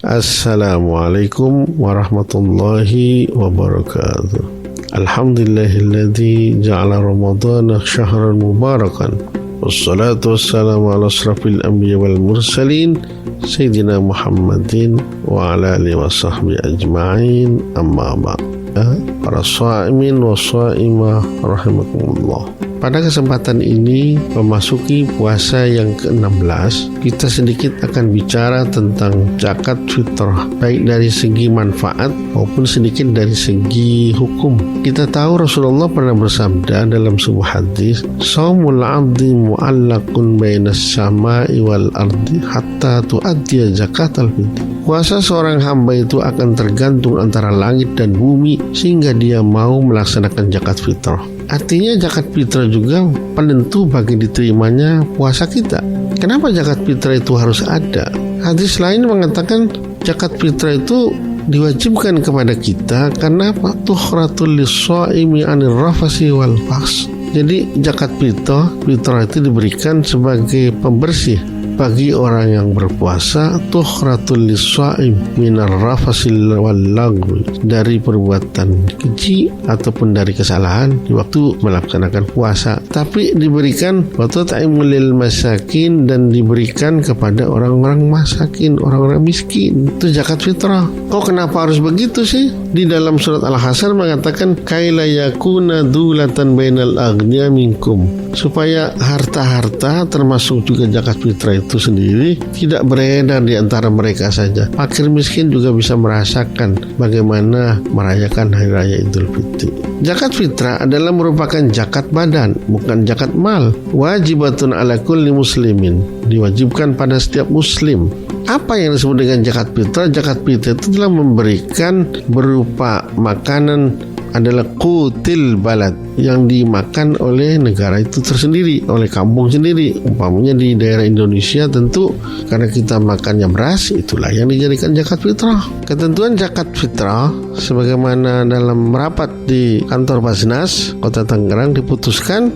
Assalamualaikum warahmatullahi wabarakatuh. Alhamdulillahilladzi ja'ala ramadhana syahran mubarakan. Wassalatu wassalamu ala asrafil anbiya wal mursalin Sayyidina Muhammadin wa ala alihi wa sahbihi ajma'in, amma ba'd. Para shaimin wa shaimah rahimakumullah. Pada kesempatan ini memasuki puasa yang ke-16, kita sedikit akan bicara tentang zakat fitrah, baik dari segi manfaat maupun sedikit dari segi hukum. Kita tahu Rasulullah pernah bersabda dalam sebuah hadis, "Shaumul 'abdi mu'allaqun bainas sama'i wal ardi hatta tu'addiya zakatal fitr." Puasa seorang hamba itu akan tergantung antara langit dan bumi sehingga dia mau melaksanakan zakat fitrah. Artinya zakat fitrah juga penentu bagi diterimanya puasa kita. Kenapa zakat fitrah itu harus ada? Hadis lain mengatakan zakat fitrah itu diwajibkan kepada kita karena tuhratul lis-shaimi 'anil rafasi wal fahs. Jadi zakat fitrah itu diberikan sebagai pembersih bagi orang yang berpuasa, tuhratul lis-shaim minar rafasil wal lagwi, dari perbuatan keji ataupun dari kesalahan di waktu melaksanakan puasa. Tapi diberikan waktu ta'imul lil masakin, dan diberikan kepada orang-orang masakin, orang-orang miskin. Itu zakat fitrah. Kok kenapa harus begitu sih? Di dalam surat Al-Hasyr mengatakan kaila yakuna dulatan bainal aghniya minkum, supaya harta-harta termasuk juga zakat fitrah itu sendiri tidak beredar di antara mereka saja. Fakir miskin juga bisa merasakan bagaimana merayakan hari raya Idul Fitri. Zakat fitrah adalah merupakan zakat badan, bukan zakat mal. Wajibatun ala kulli muslimin, diwajibkan pada setiap muslim. Apa yang disebut dengan zakat fitrah? Zakat fitrah itu telah memberikan berupa makanan, adalah qutil balad, yang dimakan oleh negara itu tersendiri, oleh kampung sendiri. Umpamanya di daerah Indonesia tentu karena kita makannya beras, itulah yang dijadikan zakat fitrah. Ketentuan zakat fitrah sebagaimana dalam rapat di kantor Basnas Kota Tangerang diputuskan,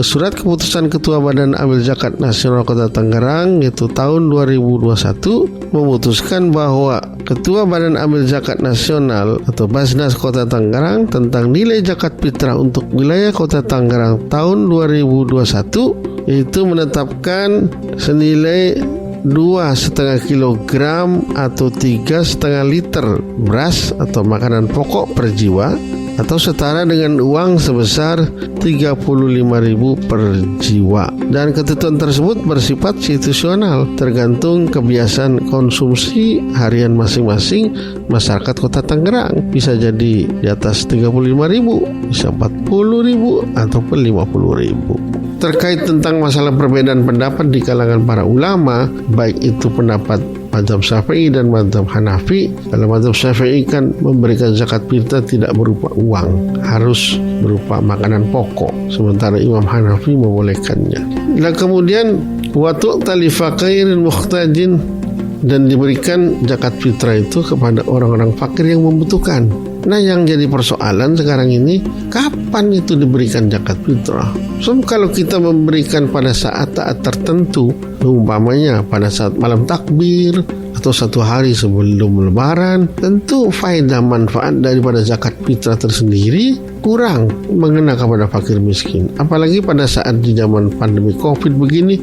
surat keputusan Ketua Badan Amil Zakat Nasional Kota Tangerang yaitu tahun 2021 memutuskan bahwa Ketua Badan Amil Zakat Nasional atau Basnas Kota Tangerang tentang nilai zakat fitrah untuk wilayah Kota Tangerang tahun 2021 yaitu menetapkan senilai 2,5 kilogram atau 3,5 liter beras atau makanan pokok per jiwa, atau setara dengan uang sebesar 35.000 per jiwa. Dan ketentuan tersebut bersifat situasional, tergantung kebiasaan konsumsi harian masing-masing masyarakat Kota Tangerang. Bisa jadi di atas 35.000, bisa 40.000 ataupun 50.000. Terkait tentang masalah perbedaan pendapat di kalangan para ulama, baik itu pendapat mazhab Syafi'i dan mazhab Hanafi. Kalau mazhab Syafi'i kan memberikan zakat fitrah tidak berupa uang, harus berupa makanan pokok, sementara Imam Hanafi membolehkannya. Dan kemudian watu talifaqairin muhtajin, dan diberikan zakat fitrah itu kepada orang-orang fakir yang membutuhkan. Nah, yang jadi persoalan sekarang ini, kapan itu diberikan zakat fitrah? So, kalau kita memberikan pada saat-saat tertentu, umpamanya pada saat malam takbir atau satu hari sebelum lebaran, tentu faedah manfaat daripada zakat fitrah tersendiri kurang mengena kepada fakir miskin. Apalagi pada saat di zaman pandemi Covid begini,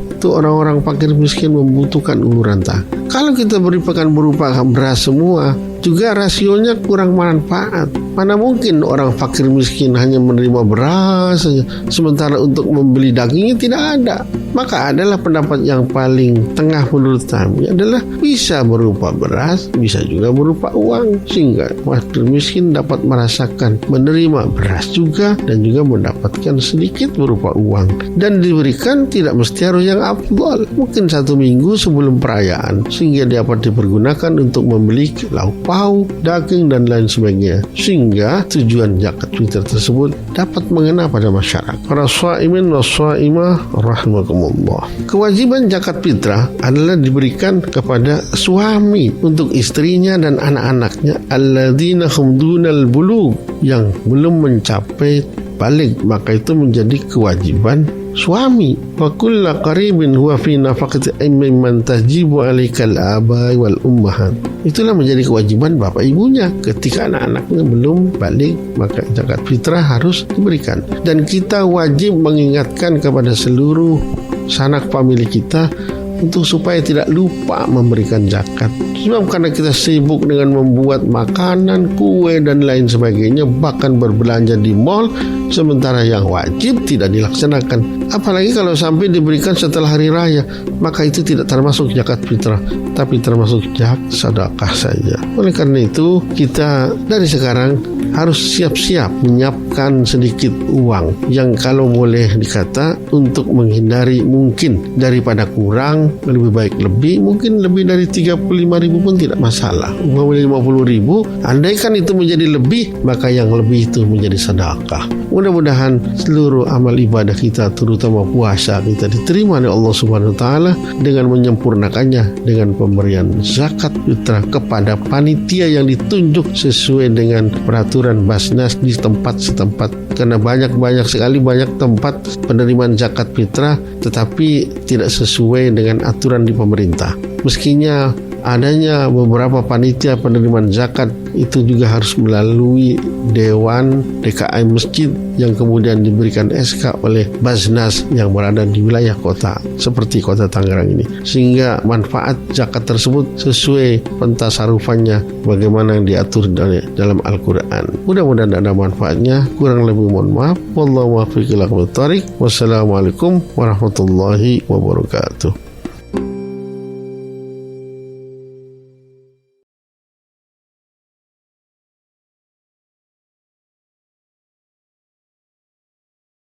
itu orang-orang fakir miskin membutuhkan uluran tangan. Kalau kita berikan berupa beras semua, juga rasionya kurang manfaat. Mana mungkin orang fakir miskin hanya menerima beras saja, sementara untuk membeli dagingnya tidak ada. Maka adalah pendapat yang paling tengah menurut kami adalah bisa berupa beras, bisa juga berupa uang, sehingga fakir miskin dapat merasakan menerima beras juga dan juga mendapatkan sedikit berupa uang. Dan diberikan tidak mesti harus yang afdal, mungkin 1 minggu sebelum perayaan, sehingga dapat dipergunakan untuk membeli lauk pauk, daging dan lain sebagainya, sehingga tujuan zakat fitrah tersebut dapat mengena pada masyarakat. Para shaimin wa shaimah rahimakumullah. Kewajiban zakat fitrah adalah diberikan kepada suami untuk istrinya dan anak-anaknya alladzina hum dunal bulugh, yang belum mencapai balik, maka itu menjadi kewajiban suami. Wa kullu qaribin huwa fi nafaqati mimman tajibu alaikal abai wal ummahat. Itulah menjadi kewajiban bapak ibunya. Ketika anak-anaknya belum balik, maka zakat fitrah harus diberikan. Dan kita wajib mengingatkan kepada seluruh sanak famili kita untuk supaya tidak lupa memberikan zakat. Sebab karena kita sibuk dengan membuat makanan, kue dan lain sebagainya, bahkan berbelanja di mal, sementara yang wajib tidak dilaksanakan. Apalagi kalau sampai diberikan setelah hari raya, maka itu tidak termasuk zakat fitrah, tapi termasuk sedekah saja. Oleh karena itu, kita dari sekarang harus siap-siap menyiapkan sedikit uang yang kalau boleh dikata untuk menghindari mungkin daripada kurang, lebih baik lebih, mungkin lebih dari 35.000 pun tidak masalah. Umpamanya 50.000, andaikan itu menjadi lebih, maka yang lebih itu menjadi sedekah. Mudah-mudahan seluruh amal ibadah kita, terutama puasa kita, diterima oleh Allah Subhanahu wa taala dengan menyempurnakannya dengan pemberian zakat fitrah kepada panitia yang ditunjuk sesuai dengan peraturan Basnas di tempat setempat. Karena banyak sekali tempat penerimaan zakat fitrah tetapi tidak sesuai dengan aturan di pemerintah. Meskinya adanya beberapa panitia penerimaan zakat, itu juga harus melalui Dewan DKI Masjid yang kemudian diberikan SK oleh Basnas yang berada di wilayah kota seperti kota Tangerang ini, sehingga manfaat zakat tersebut sesuai pentasarufannya bagaimana yang diatur dalam Al-Quran. Mudah-mudahan ada manfaatnya. Kurang lebih mohon maaf. Wallahu muwaffiq ila aqwamit thoriq. Wassalamualaikum warahmatullahi wabarakatuh.